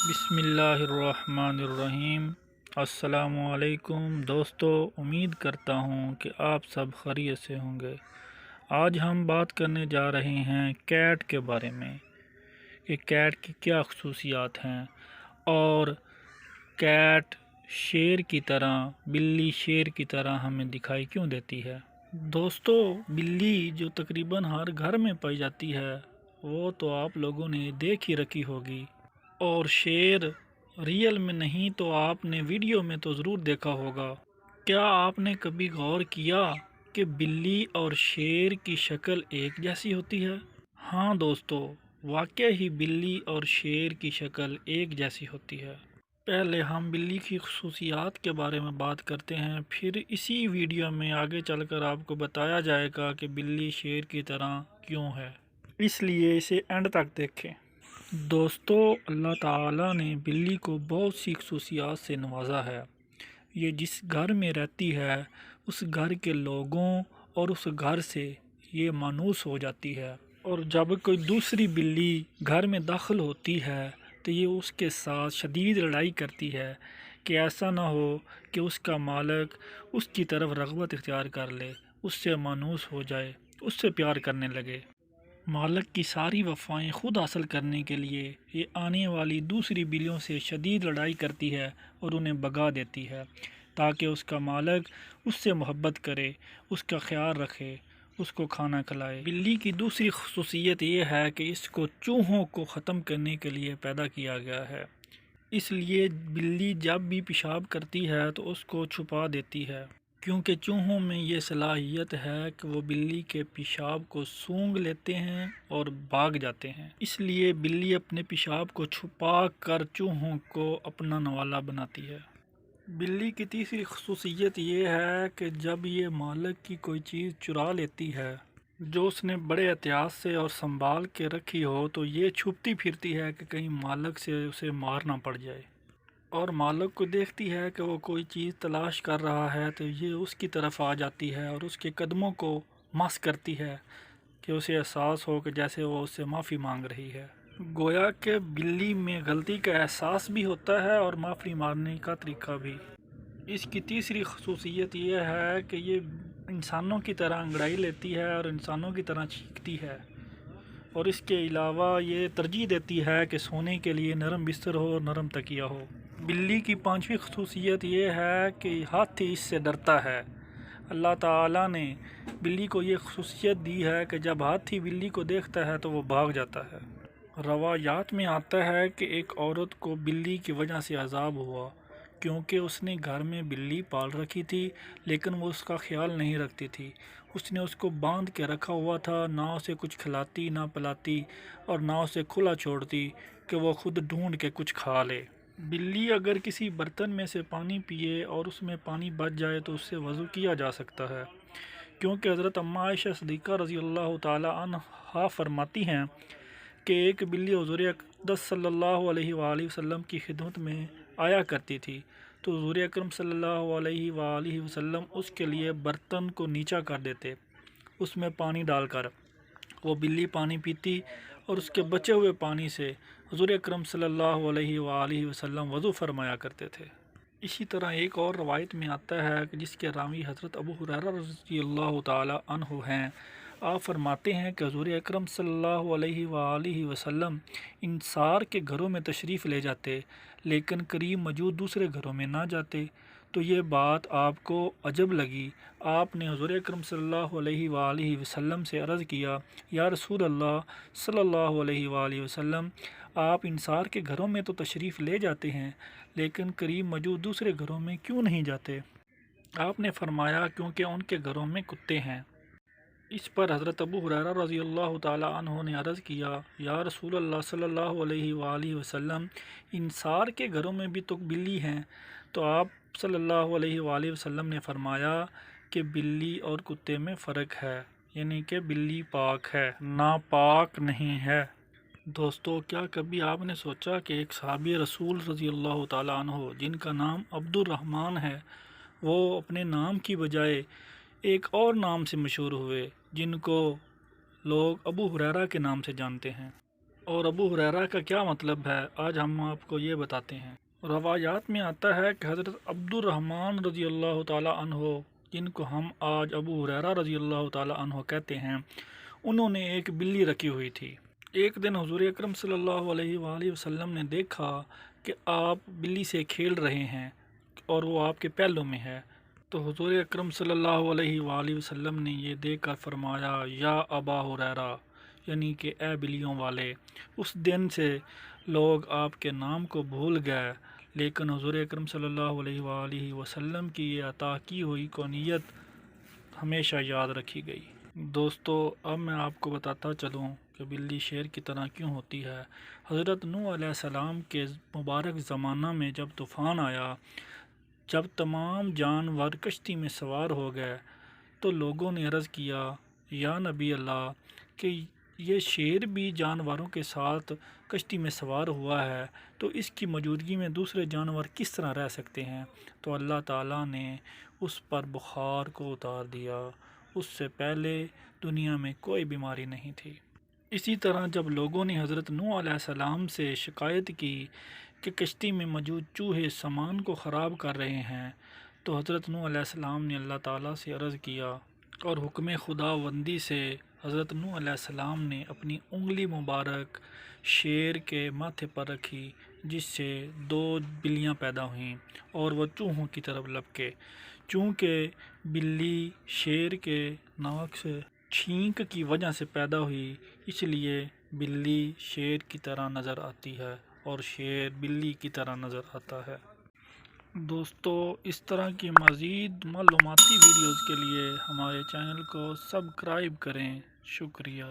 بسم اللہ الرحمن الرحیم۔ السلام علیکم دوستو، امید کرتا ہوں کہ آپ سب خیریت سے ہوں گے۔ آج ہم بات کرنے جا رہے ہیں کیٹ کے بارے میں کہ کیٹ کی کیا خصوصیات ہیں اور کیٹ شیر کی طرح، بلی شیر کی طرح ہمیں دکھائی کیوں دیتی ہے۔ دوستو، بلی جو تقریباً ہر گھر میں پائی جاتی ہے وہ تو آپ لوگوں نے دیکھ ہی رکھی ہوگی، اور شیر ریئل میں نہیں تو آپ نے ویڈیو میں تو ضرور دیکھا ہوگا۔ کیا آپ نے کبھی غور کیا کہ بلی اور شیر کی شکل ایک جیسی ہوتی ہے؟ ہاں دوستو، واقعی ہی بلی اور شیر کی شکل ایک جیسی ہوتی ہے۔ پہلے ہم بلی کی خصوصیات کے بارے میں بات کرتے ہیں، پھر اسی ویڈیو میں آگے چل کر آپ کو بتایا جائے گا کہ بلی شیر کی طرح کیوں ہے، اس لیے اسے اینڈ تک دیکھیں۔ دوستو، اللہ تعالیٰ نے بلی کو بہت سی خصوصیات سے نوازا ہے۔ یہ جس گھر میں رہتی ہے اس گھر کے لوگوں اور اس گھر سے یہ مانوس ہو جاتی ہے، اور جب کوئی دوسری بلی گھر میں داخل ہوتی ہے تو یہ اس کے ساتھ شدید لڑائی کرتی ہے کہ ایسا نہ ہو کہ اس کا مالک اس کی طرف رغبت اختیار کر لے، اس سے مانوس ہو جائے، اس سے پیار کرنے لگے۔ مالک کی ساری وفائیں خود حاصل کرنے کے لیے یہ آنے والی دوسری بلیوں سے شدید لڑائی کرتی ہے اور انہیں بھگا دیتی ہے تاکہ اس کا مالک اس سے محبت کرے، اس کا خیال رکھے، اس کو کھانا کھلائے۔ بلی کی دوسری خصوصیت یہ ہے کہ اس کو چوہوں کو ختم کرنے کے لیے پیدا کیا گیا ہے، اس لیے بلی جب بھی پیشاب کرتی ہے تو اس کو چھپا دیتی ہے، کیونکہ چوہوں میں یہ صلاحیت ہے کہ وہ بلی کے پیشاب کو سونگھ لیتے ہیں اور بھاگ جاتے ہیں۔ اس لیے بلی اپنے پیشاب کو چھپا کر چوہوں کو اپنا نوالا بناتی ہے۔ بلی کی تیسری خصوصیت یہ ہے کہ جب یہ مالک کی کوئی چیز چرا لیتی ہے جو اس نے بڑے احتیاط سے اور سنبھال کے رکھی ہو تو یہ چھپتی پھرتی ہے کہ کہیں مالک سے اسے مار نہ پڑ جائے، اور مالک کو دیکھتی ہے کہ وہ کوئی چیز تلاش کر رہا ہے تو یہ اس کی طرف آ جاتی ہے اور اس کے قدموں کو مس کرتی ہے کہ اسے احساس ہو کہ جیسے وہ اس سے معافی مانگ رہی ہے۔ گویا کہ بلی میں غلطی کا احساس بھی ہوتا ہے اور معافی مانگنے کا طریقہ بھی۔ اس کی تیسری خصوصیت یہ ہے کہ یہ انسانوں کی طرح انگڑائی لیتی ہے اور انسانوں کی طرح چیختی ہے، اور اس کے علاوہ یہ ترجیح دیتی ہے کہ سونے کے لیے نرم بستر ہو اور نرم تکیہ ہو۔ بلی کی پانچویں خصوصیت یہ ہے کہ ہاتھی اس سے ڈرتا ہے۔ اللہ تعالیٰ نے بلی کو یہ خصوصیت دی ہے کہ جب ہاتھی بلی کو دیکھتا ہے تو وہ بھاگ جاتا ہے۔ روایات میں آتا ہے کہ ایک عورت کو بلی کی وجہ سے عذاب ہوا، کیونکہ اس نے گھر میں بلی پال رکھی تھی لیکن وہ اس کا خیال نہیں رکھتی تھی۔ اس نے اس کو باندھ کے رکھا ہوا تھا، نہ اسے کچھ کھلاتی نہ پلاتی اور نہ اسے کھلا چھوڑتی کہ وہ خود ڈھونڈ کے کچھ کھا لے۔ بلی اگر کسی برتن میں سے پانی پیے اور اس میں پانی بچ جائے تو اس سے وضو کیا جا سکتا ہے، کیونکہ حضرت ام عائشہ صدیقہ رضی اللہ تعالی عنہا فرماتی ہیں کہ ایک بلی حضور اقدس صلی اللہ علیہ وآلہ وسلم کی خدمت میں آیا کرتی تھی تو حضور اکرم صلی اللہ علیہ وآلہ وسلم اس کے لیے برتن کو نیچا کر دیتے، اس میں پانی ڈال کر وہ بلی پانی پیتی اور اس کے بچے ہوئے پانی سے حضور اکرم صلی اللہ علیہ وآلہ وسلم وضو فرمایا کرتے تھے۔ اسی طرح ایک اور روایت میں آتا ہے کہ جس کے راوی حضرت ابو ہریرہ رضی اللہ تعالی عنہ ہیں، آپ فرماتے ہیں کہ حضور اکرم صلی اللہ علیہ وآلہ وسلم انصار کے گھروں میں تشریف لے جاتے لیکن قریب موجود دوسرے گھروں میں نہ جاتے، تو یہ بات آپ کو عجب لگی۔ آپ نے حضور اکرم صلی اللہ علیہ وآلہ وسلم سے عرض کیا، یا رسول اللہ صلی اللہ علیہ وآلہ وسلم، آپ انصار کے گھروں میں تو تشریف لے جاتے ہیں لیکن قریب موجود دوسرے گھروں میں کیوں نہیں جاتے؟ آپ نے فرمایا کیونکہ ان کے گھروں میں کتے ہیں۔ اس پر حضرت ابو ہریرہ رضی اللہ تعالی عنہ نے عرض کیا، یا رسول اللہ صلی اللہ علیہ وآلہ وسلم، انصار کے گھروں میں بھی تو بلی ہیں۔ تو آپ صلی اللہ علیہ وآلہ وسلم نے فرمایا کہ بلی اور کتے میں فرق ہے، یعنی کہ بلی پاک ہے، ناپاک نہیں ہے۔ دوستو، کیا کبھی آپ نے سوچا کہ ایک صحابی رسول رضی اللہ تعالی عنہ جن کا نام عبد الرحمن ہے، وہ اپنے نام کی بجائے ایک اور نام سے مشہور ہوئے جن کو لوگ ابو ہریرہ کے نام سے جانتے ہیں۔ اور ابو ہریرہ کا کیا مطلب ہے، آج ہم آپ کو یہ بتاتے ہیں۔ روایات میں آتا ہے کہ حضرت عبد الرحمن رضی اللہ تعالی عنہ، جن کو ہم آج ابو ہریرہ رضی اللہ تعالی عنہ کہتے ہیں، انہوں نے ایک بلی رکھی ہوئی تھی۔ ایک دن حضور اکرم صلی اللہ علیہ وآلہ وسلم نے دیکھا کہ آپ بلی سے کھیل رہے ہیں اور وہ آپ کے پہلو میں ہے، تو حضور اکرم صلی اللہ علیہ وآلہ وسلم نے یہ دیکھ کر فرمایا، یا ابا ہریرہ، یعنی کہ اے بلیوں والے۔ اس دن سے لوگ آپ کے نام کو بھول گئے، لیکن حضور اکرم صلی اللہ علیہ وآلہ وسلم کی یہ عطا کی ہوئی کونیت ہمیشہ یاد رکھی گئی۔ دوستو، اب میں آپ کو بتاتا چلوں کہ بلی شیر کی طرح کیوں ہوتی ہے۔ حضرت نوح علیہ السلام کے مبارک زمانہ میں جب طوفان آیا، جب تمام جانور کشتی میں سوار ہو گئے، تو لوگوں نے عرض کیا، یا نبی اللہ، کہ یہ شیر بھی جانوروں کے ساتھ کشتی میں سوار ہوا ہے، تو اس کی موجودگی میں دوسرے جانور کس طرح رہ سکتے ہیں؟ تو اللہ تعالیٰ نے اس پر بخار کو اتار دیا۔ اس سے پہلے دنیا میں کوئی بیماری نہیں تھی۔ اسی طرح جب لوگوں نے حضرت نوح علیہ السلام سے شکایت کی کہ کشتی میں موجود چوہے سامان کو خراب کر رہے ہیں، تو حضرت نوح علیہ السلام نے اللہ تعالیٰ سے عرض کیا، اور حکم خداوندی سے حضرت نوح علیہ السلام نے اپنی انگلی مبارک شیر کے ماتھے پر رکھی، جس سے 2 بلیاں پیدا ہوئیں اور وہ چوہوں کی طرف لپکے۔ چونکہ بلی شیر کے ناک سے چھینک کی وجہ سے پیدا ہوئی، اس لیے بلی شیر کی طرح نظر آتی ہے اور شیر بلی کی طرح نظر آتا ہے۔ دوستو، اس طرح کی مزید معلوماتی ویڈیوز کے لیے ہمارے چینل کو سبسکرائب کریں۔ شکریہ۔